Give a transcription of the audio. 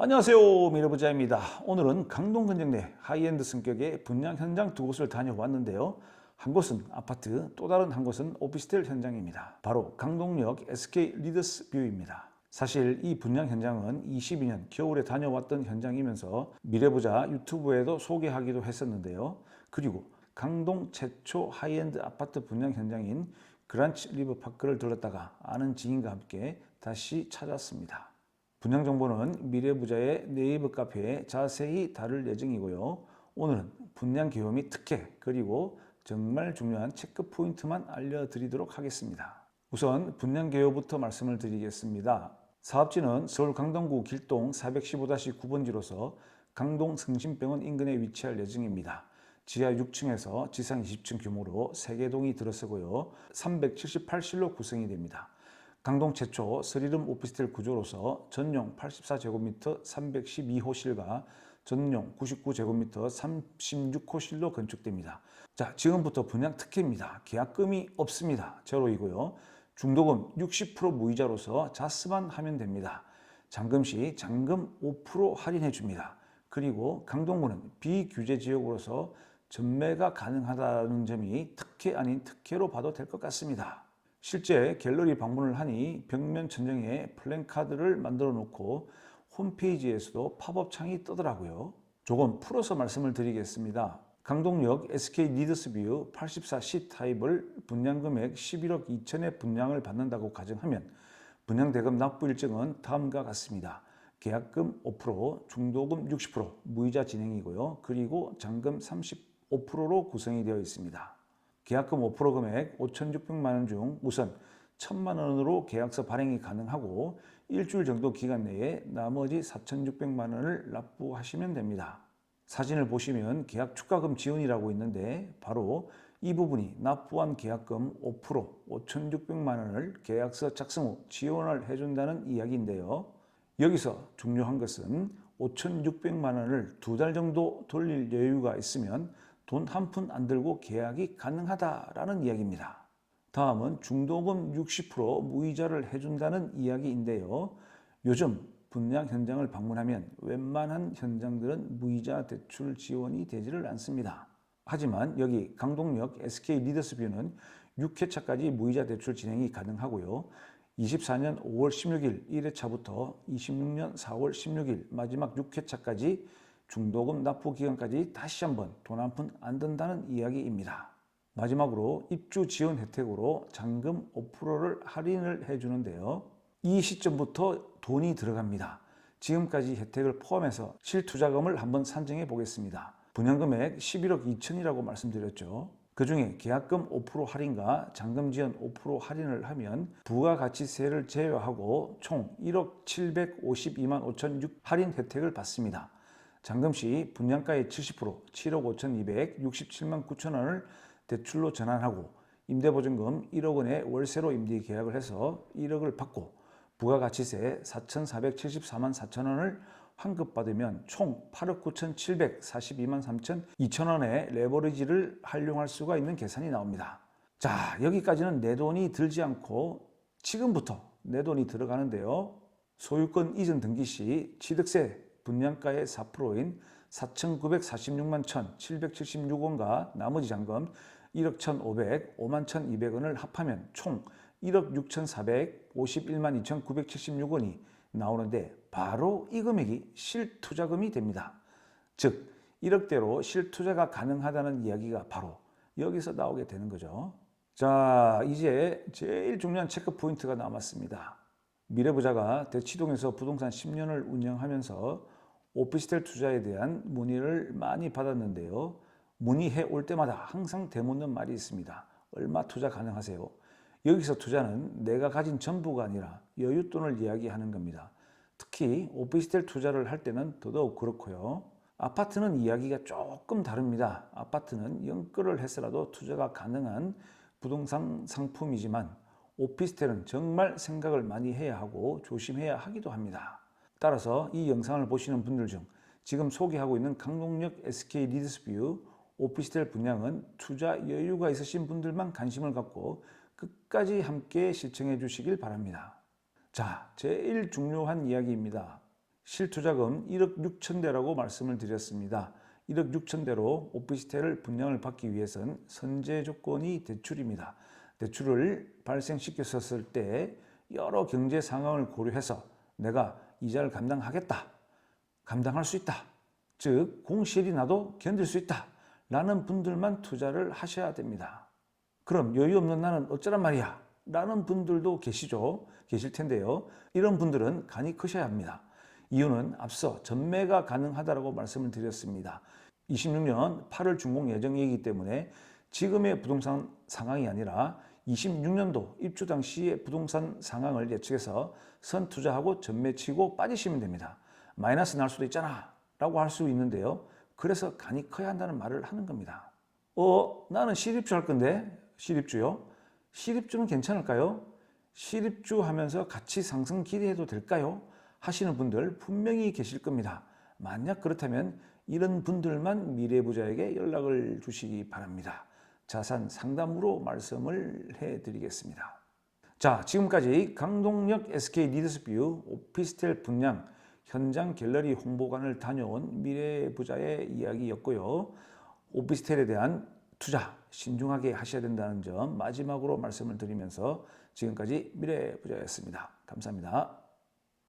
안녕하세요, 미래부자입니다. 오늘은 강동 근정 내 하이엔드 성격의 분양 현장 두 곳을 다녀왔는데요. 한 곳은 아파트, 또 다른 한 곳은 오피스텔 현장입니다. 바로 강동역 SK 리더스 뷰입니다. 사실 이 분양 현장은 22년 겨울에 다녀왔던 현장이면서 미래부자 유튜브에도 소개하기도 했었는데요. 그리고 강동 최초 하이엔드 아파트 분양 현장인 그란치 리버파크를 들렀다가 아는 지인과 함께 다시 찾았습니다. 분양 정보는 미래부자의 네이버 카페에 자세히 다룰 예정이고요. 오늘은 분양 기호 및 특혜 그리고 정말 중요한 체크 포인트만 알려드리도록 하겠습니다. 우선 분양 개요부터 말씀을 드리겠습니다. 사업지는 서울 강동구 길동 415-9번지로서 강동 성심병원 인근에 위치할 예정입니다. 지하 6층에서 지상 20층 규모로 3개 동이 들어서고요. 378실로 구성이 됩니다. 강동 최초 3룸 오피스텔 구조로서 전용 84제곱미터 312호실과 전용 99제곱미터 36호실로 건축됩니다. 자, 지금부터 분양 특혜입니다. 계약금이 없습니다. 제로이고요. 중도금 60% 무이자로서 자스만 하면 됩니다. 잔금 시 잔금 5% 할인해 줍니다. 그리고 강동구는 비규제 지역으로서 전매가 가능하다는 점이 특혜 아닌 특혜로 봐도 될 것 같습니다. 실제 갤러리 방문을 하니 벽면 천장에 플랜카드를 만들어 놓고 홈페이지에서도 팝업 창이 뜨더라고요. 조금 풀어서 말씀을 드리겠습니다. 강동역 SK 리더스뷰 84C 타입을 분양금액 11억 2천에 분양을 받는다고 가정하면 분양대금 납부 일정은 다음과 같습니다. 계약금 5%, 중도금 60%, 무이자 진행이고요. 그리고 잔금 35%로 구성이 되어 있습니다. 계약금 5% 금액 5,600만 원 중 우선 1,000만 원으로 계약서 발행이 가능하고 일주일 정도 기간 내에 나머지 4,600만 원을 납부하시면 됩니다. 사진을 보시면 계약 축가금 지원이라고 있는데 바로 이 부분이 납부한 계약금 5% 5,600만 원을 계약서 작성 후 지원을 해준다는 이야기인데요. 여기서 중요한 것은 5,600만 원을 2달 정도 돌릴 여유가 있으면 돈 한 푼 안 들고 계약이 가능하다라는 이야기입니다. 다음은 중도금 60% 무이자를 해준다는 이야기인데요. 요즘 분양 현장을 방문하면 웬만한 현장들은 무이자 대출 지원이 되지를 않습니다. 하지만 여기 강동역 SK 리더스뷰는 6회차까지 무이자 대출 진행이 가능하고요. 24년 5월 16일 1회차부터 26년 4월 16일 마지막 6회차까지 중도금 납부 기간까지 다시 한번 돈 한 푼 안 든다는 이야기입니다. 마지막으로 입주 지원 혜택으로 잔금 5%를 할인을 해주는데요. 이 시점부터 돈이 들어갑니다. 지금까지 혜택을 포함해서 실투자금을 한번 산정해 보겠습니다. 분양금액 11억 2천이라고 말씀드렸죠. 그 중에 계약금 5% 할인과 잔금 지원 5% 할인을 하면 부가가치세를 제외하고 총 1억 752만 5천6 할인 혜택을 받습니다. 잔금 시 분양가의 70% 7억 5,267만 9천 원을 대출로 전환하고 임대보증금 1억 원의 월세로 임대 계약을 해서 1억을 받고 부가가치세 4,474만 4천 원을 환급받으면 총 8억 9,742만 3천 2천 원의 레버리지를 활용할 수가 있는 계산이 나옵니다. 자, 여기까지는 내 돈이 들지 않고 지금부터 내 돈이 들어가는데요. 소유권 이전 등기 시 취득세 분양가의 4%인 4,946만 1,776원과 나머지 잔금 1억 1,500, 5만 1,200원을 합하면 총 1억 6,451만 2,976원이 나오는데 바로 이 금액이 실투자금이 됩니다. 즉 1억대로 실투자가 가능하다는 이야기가 바로 여기서 나오게 되는 거죠. 자, 이제 제일 중요한 체크 포인트가 남았습니다. 미래부자가 대치동에서 부동산 10년을 운영하면서 오피스텔 투자에 대한 문의를 많이 받았는데요. 문의해 올 때마다 항상 되묻는 말이 있습니다. 얼마 투자 가능하세요? 여기서 투자는 내가 가진 전부가 아니라 여윳돈을 이야기하는 겁니다. 특히 오피스텔 투자를 할 때는 더더욱 그렇고요. 아파트는 이야기가 조금 다릅니다. 아파트는 연끌을 해서라도 투자가 가능한 부동산 상품이지만 오피스텔은 정말 생각을 많이 해야 하고 조심해야 하기도 합니다. 따라서 이 영상을 보시는 분들 중 지금 소개하고 있는 강동역 SK 리더스뷰 오피스텔 분양은 투자 여유가 있으신 분들만 관심을 갖고 끝까지 함께 시청해 주시길 바랍니다. 자, 제일 중요한 이야기입니다. 실투자금 1억 6천대라고 말씀을 드렸습니다. 1억 6천대로 오피스텔 분양을 받기 위해선 선제 조건이 대출입니다. 대출을 발생시켰을 때 여러 경제 상황을 고려해서 내가 이자를 감당하겠다, 감당할 수 있다, 즉 공실이 나도 견딜 수 있다 라는 분들만 투자를 하셔야 됩니다. 그럼 여유 없는 나는 어쩌란 말이야 라는 분들도 계실 텐데요. 이런 분들은 간이 크셔야 합니다. 이유는 앞서 전매가 가능하다고 말씀을 드렸습니다. 26년 8월 준공 예정이기 때문에 지금의 부동산 상황이 아니라 26년도 입주 당시의 부동산 상황을 예측해서 선투자하고 전매치고 빠지시면 됩니다. 마이너스 날 수도 있잖아 라고 할 수 있는데요. 그래서 간이 커야 한다는 말을 하는 겁니다. 나는 실입주 할 건데 실입주요? 실입주는 괜찮을까요? 실입주 하면서 같이 상승 기대해도 될까요? 하시는 분들 분명히 계실 겁니다. 만약 그렇다면 이런 분들만 미래부자에게 연락을 주시기 바랍니다. 자산 상담으로 말씀을 해드리겠습니다. 자, 지금까지 강동역 SK 리더스뷰 오피스텔 분양 현장 갤러리 홍보관을 다녀온 미래부자의 이야기였고요. 오피스텔에 대한 투자 신중하게 하셔야 된다는 점 마지막으로 말씀을 드리면서 지금까지 미래부자였습니다. 감사합니다.